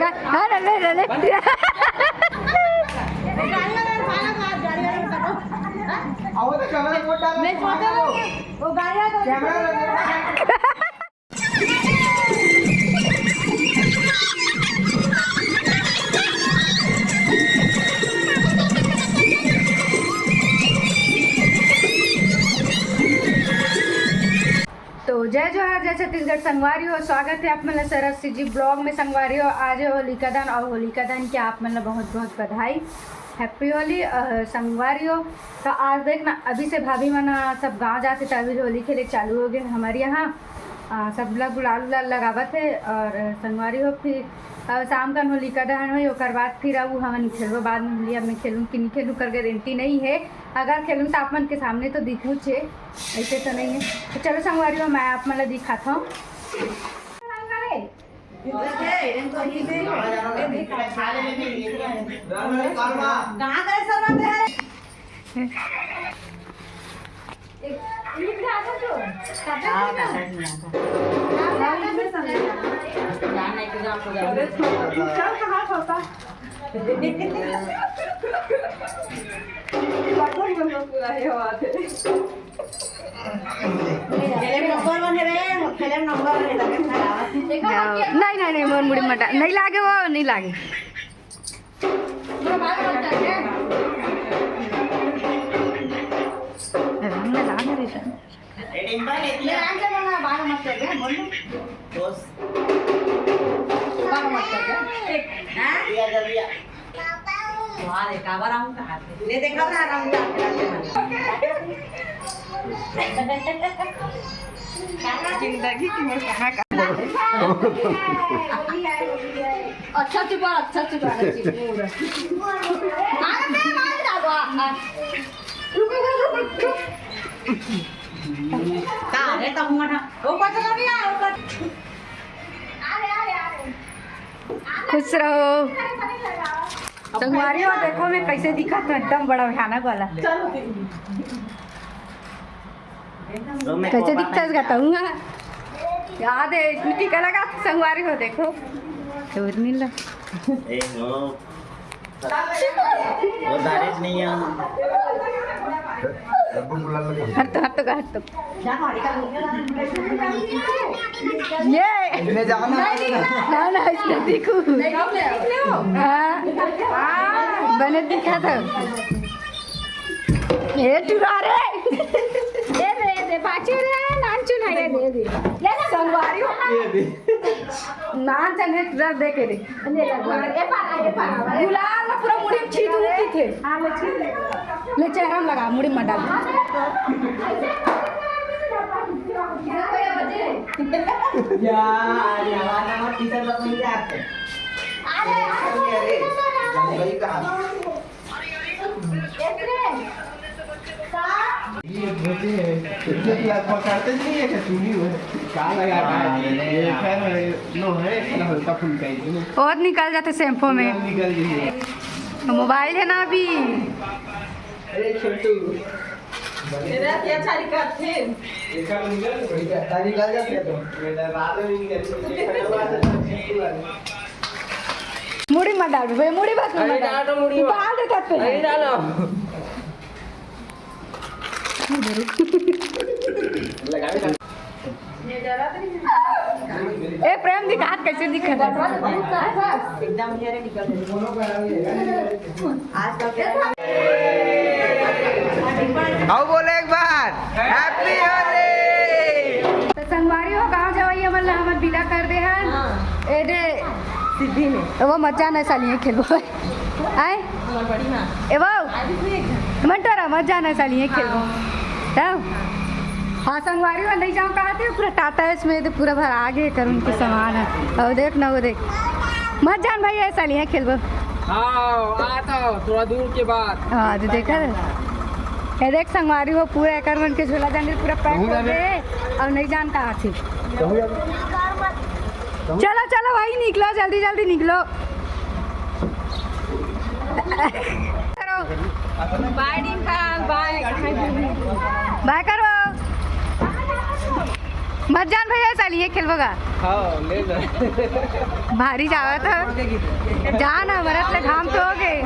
तो जय जोहार जय छत्तीसगढ़ संगवारी हो। स्वागत है आप मतलब सरस जी ब्लॉग में संगवारी हो। आज है होलिका दहन और होलिका दहन की आप मतलब बहुत बहुत बधाई, हैप्पी होली संगवारी हो। तो आज देखना अभी से भाभी मना सब गांव जाते तो अभी होली खेले चालू हो गए हमारे यहाँ। सब लोग गुलाल उलाल लगावत है और संगवारी हो। फिर शाम का होलिका दहन हो और बाद फिर अब हम खेलो बाद में होली। अब मैं खेलूँ कि नहीं खेलूँ कर गारंटी नहीं है। अगर खेलूँ तो आप मन के सामने तो दिखूँ छे, ऐसे तो नहीं है। तो चलो संगवारी हो मैं आप मतलब दिखाता हूँ। नहीं मोर मुड़ी मटा नहीं लागे, वो नहीं लागे। जिंदगी की मोर कहाँ का अच्छा चुपा खुश रहो संगवारी हो। देखो मैं कैसे दिखा था, एकदम बड़ा भयानक वाला। कैसे दिखता है इसका हूँ याद है। इसमें टीका लगा संगवारी हो। देखो तो मिल ये देखो बने दिखा था ये टुरा रे दे पाची रे नान चुनाया दे संगवारी हो नान चने टुरा दे के रे गुलाल पूरा मुड़ी में छीट उठी थे। हां ले चेहरा में लगा मुड़ी में डाल यार टीचर लोग नहीं आते। अरे गई कहां ये बोलते हैं कि आप पकड़ते नहीं है कि चुनी हो क्या लगा ये खैर नो है ना हल्का फुल्का ही और निकल जाते शैम्पू में निकल गई। मोबाइल है ना अभी। अरे छोटू तेरा क्या छारी करते एक का निकल बड़ी तारी निकल जाती है तो मेरा रात में निकल मुड़ी मत डाल भाई, मुड़ी बस मत डाल मुड़ी डाल दे तब पे नहीं डालो लगा भी ये जरा तो नहीं। ए प्रेम दिखा हाथ कैसे दिखा था एकदम हेरे निकल आज का आओ बोले एक बार हैप्पी होली। तो संगवारी हो गांव जवाई हमला हमर बिला कर दे हैं ए दे सिद्धि में तो वो मजा न सालिए खेलबो आए हमर बड़ी मां ए वो मंटरा मजा न सालिए खेलबो तब। हाँ संगवारी में नहीं जाऊँ कहा थे पूरा टाटा इसमें तो पूरा भर आगे कर उनके सामान है। और देख ना वो देख मत जान भाई ऐसा नहीं है खेलबो। आता थोड़ा दूर के बाद। हाँ तो देखा ये देख संगवारी हो पूरा कर मन के झोला जंगल पूरा पैक हो गए और नहीं जान कहाँ थी। चलो चलो भाई निकलो जल्दी जल्दी निकलो। बाय करो मत जान भैया चलिए खेलबोगा हाँ ले लो भारी जावा था जान हमारा तो घाम तो हो गए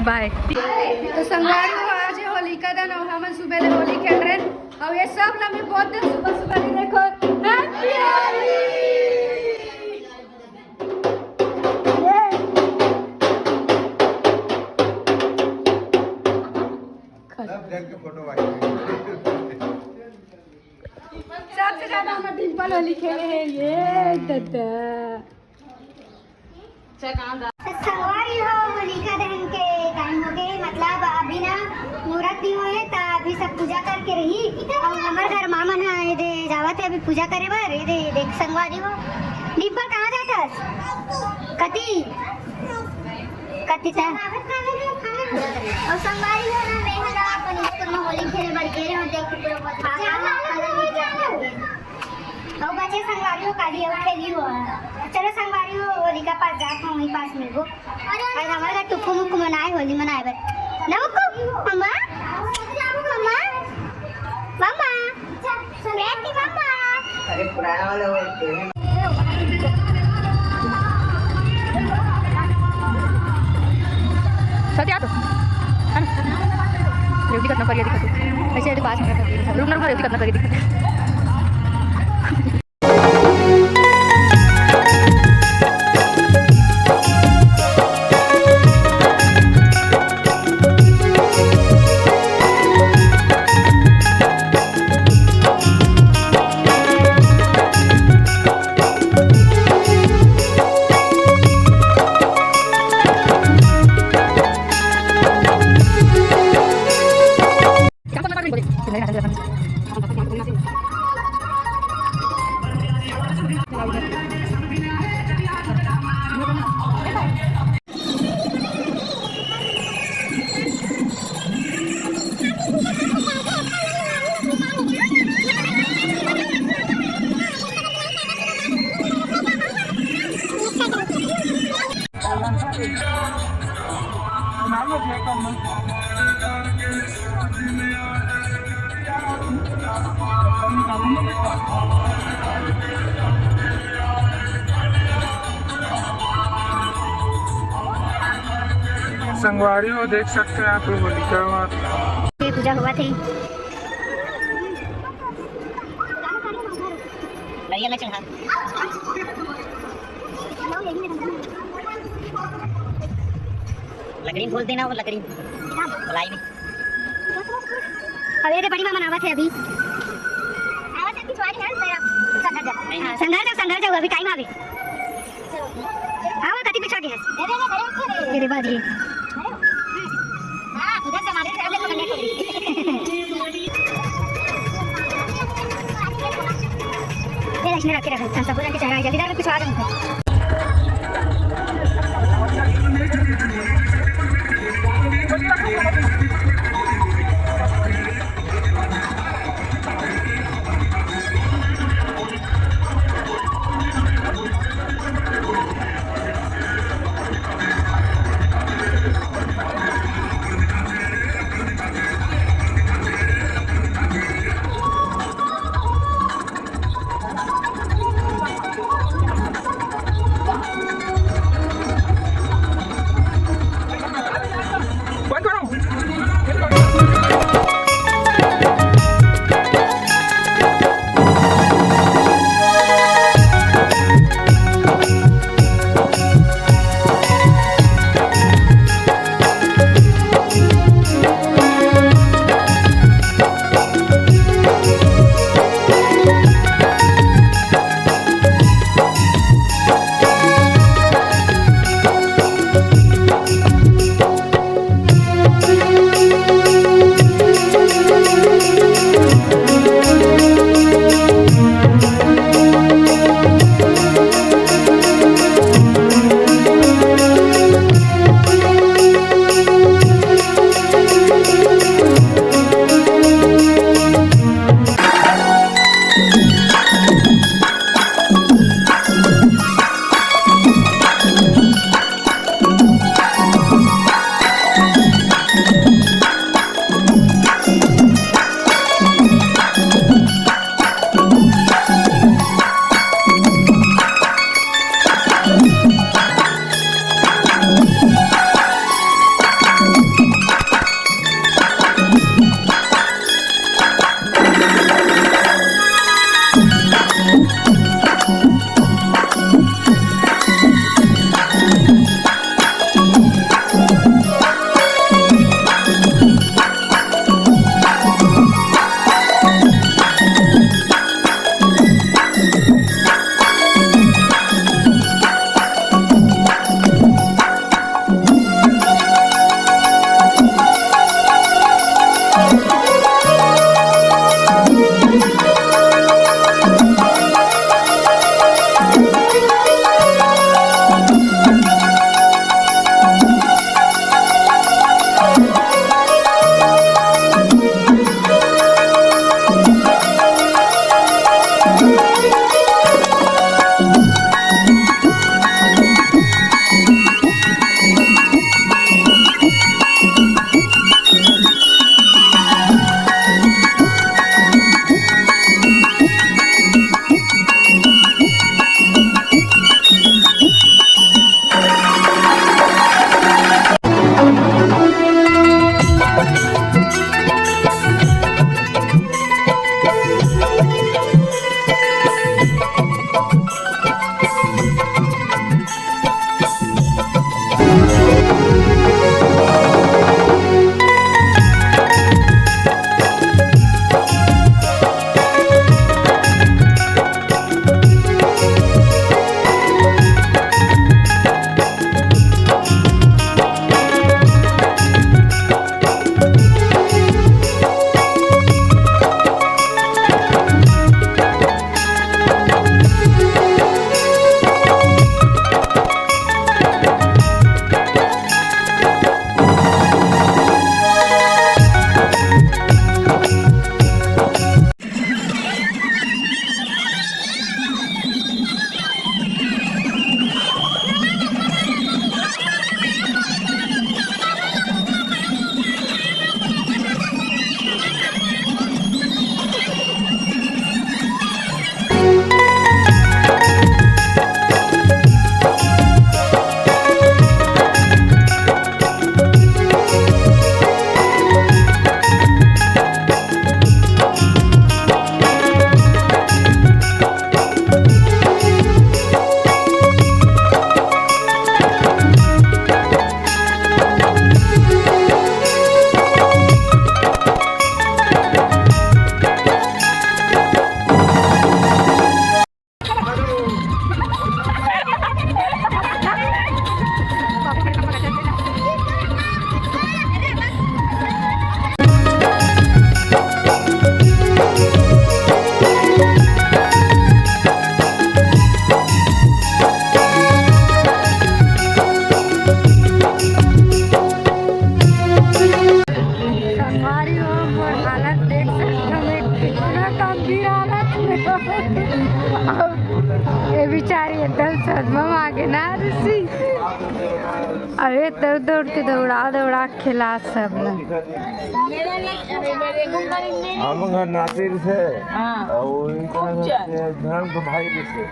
बाय। तो संगवारी हो आज होलिका दहन और हम सुबह ले होली खेल रहे हैं और ये सब ना मैं बहुत दिन सुबह सुबह नहीं देखो हैप्पी होली। सबसे ज्यादा हम डिम्पल होली खेले हैं ये दादा। संगवारी हो होलिका दहन के टाइम हो गए, मतलब अभी ना मुहूर्त भी हुए तो अभी सब पूजा करके रही और हमारे घर मामा ना दे जावत है अभी पूजा करे बर दे देख संगवारी हो डिम्पल कहाँ जातस कति कति ता और संगवारी हो ना मैं ना अपन स्कूल में होली खेले बर गेरे हो देख पूरा और बच्चे संगवारी हो काली और खेली हो चलो संगवारी हो होली का पास जात हूँ वहीं पास मिल गो और हमारे घर टुक्कू मुक्कू मनाए होली मनाए बर ना मुक्कू मम्मा मम्मा मम्मा बेटी मम्मा अरे पुराना वाला वो सत्या तो रेवती करना करिए दिक्कत ऐसे तो पास में रुकना रेवती करना करिए दिक्कत। संगवारी हो देख सकते हैं आप लोग होलिका माता ये पूजा हुआ थी बढ़िया में चढ़ा लकड़ी बोल देना वो लकड़ी बुलाई में अब ये बड़ी मामा आवा थे अभी आवा थे पिछवाड़ी है तेरा संघर्ष जाओ अभी टाइम आवे आवा कति पिछवा गया मेरे बाद ये हां उधर से हमारे से अगले पकड़ने को ये लक्ष्मी रख के रखो सब पूजा के चढ़ाई जल्दी जल्दी पिछवा दो अरे दौड़ दौड़ के दौड़ा खिला सब ना हम घर नासिर से और इनका धर्म के भाई से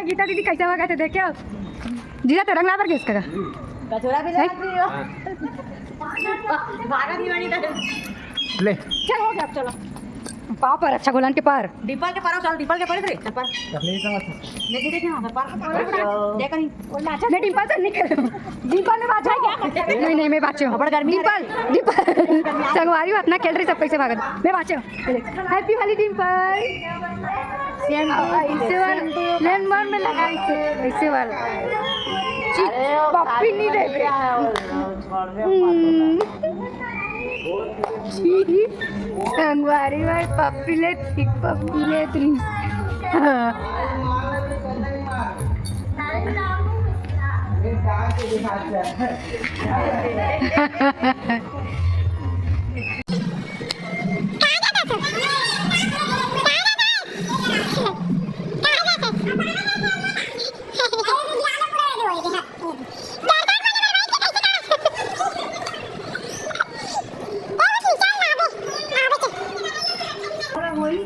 गीता दीदी कैसे हुआ कहते देखे जीजा तो रंग ला पर किसका कचौड़ा भी ले चल हो गया अब चलो पाव पर अच्छा गोलन के पार डिपल के पारो चल डिपल के पारो रे चल पर नहीं समझ देखी देखी ना पर देख नहीं और नाचा मैं डिम्पल से निकल डिम्पल में बात है क्या नहीं नहीं मैं बात हूँ डिम्पल संगवारी हो अपना खेल रही सब कैसे भागत मैं बात हैप्पी वाली डिम्पल ऐसे वाला लैंडमार्क में लगा ऐसे वाला पप्पी नहीं दे संगवारी भाई पप्पी ले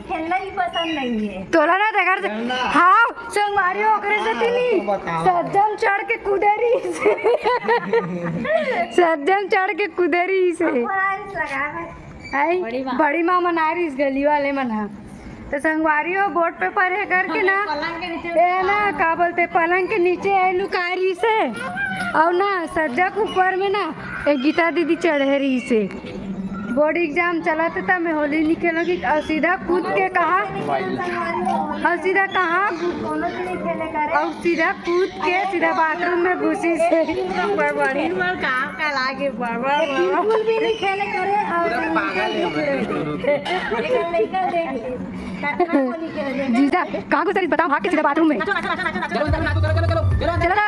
खेलना ही पसंद नहीं है तोला ना देखा हाँ संगवारी ओकरे से तिनी सज्जन चढ़ के कुदेरी से सज्जन चढ़ के कुदेरी से आई बड़ी माँ मना रही इस गली वाले मना तो संगवारी हो बोर्ड पे पढ़े करके ना ये ना का बोलते पलंग के नीचे आई लुकारी से और ना सज्जा के ऊपर में ना एक गीता दीदी चढ़े रही से बोर्ड एग्जाम चला था मैं होली निकलोगी और सीधा कूद के कहा और सीधा कहा और सीधा कूद के सीधा बाथरूम में घुसी से बिल्कुल भी नहीं खेले करे जीजा कहाँ घुस रही बताओ भाग के सीधा बाथरूम में चलो ना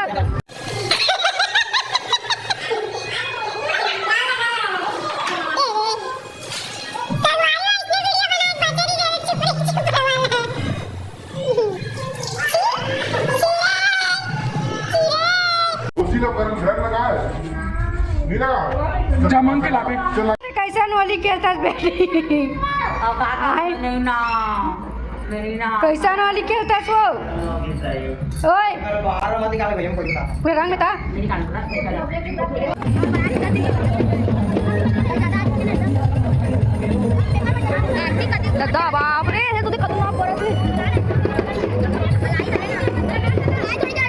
जमन के लागे कैसा होली खेलता बेटी कैसा होली खेलता वो ओए पूरे रंग में था दादा बाप रे तू देख कदम आप पड़े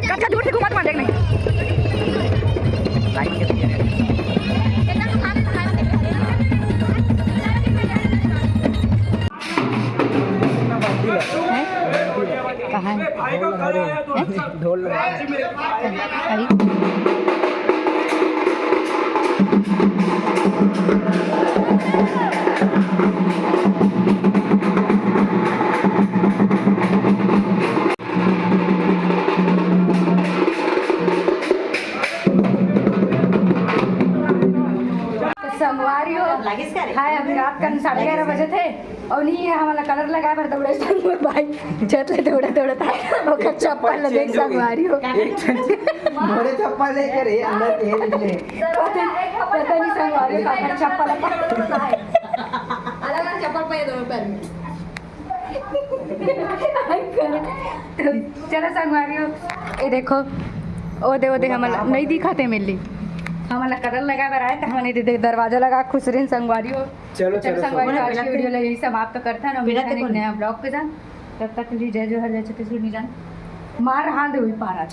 कच्चा दूर से घुमा तो देख नहीं ढोल संगवारी हो हाय अभी रात का 11:30 बजे थे और नहीं हमारा कलर लगाए पर दौड़े संग भाई छत ले दौड़ा था और चप्पल देख संगवारी हो मोरे चप्पल लेकर ये अंदर तेल ले पता नहीं संगवारी का चप्पल अलग चप्पल पे दो पैर में चलो संगवारी हो ये देखो ओ दे हमारा नहीं दिखाते मिली हमारा कलर लगा कर आए तो हमने दरवाजा लगा खुशरीन संगवारी हो चलो संगवारी आज की वीडियो यही समाप्त करता है ना नया ब्लॉग के साथ तब तक जय जोहर जय छत्तीसगढ़ निजान मार हाथ हुई पारा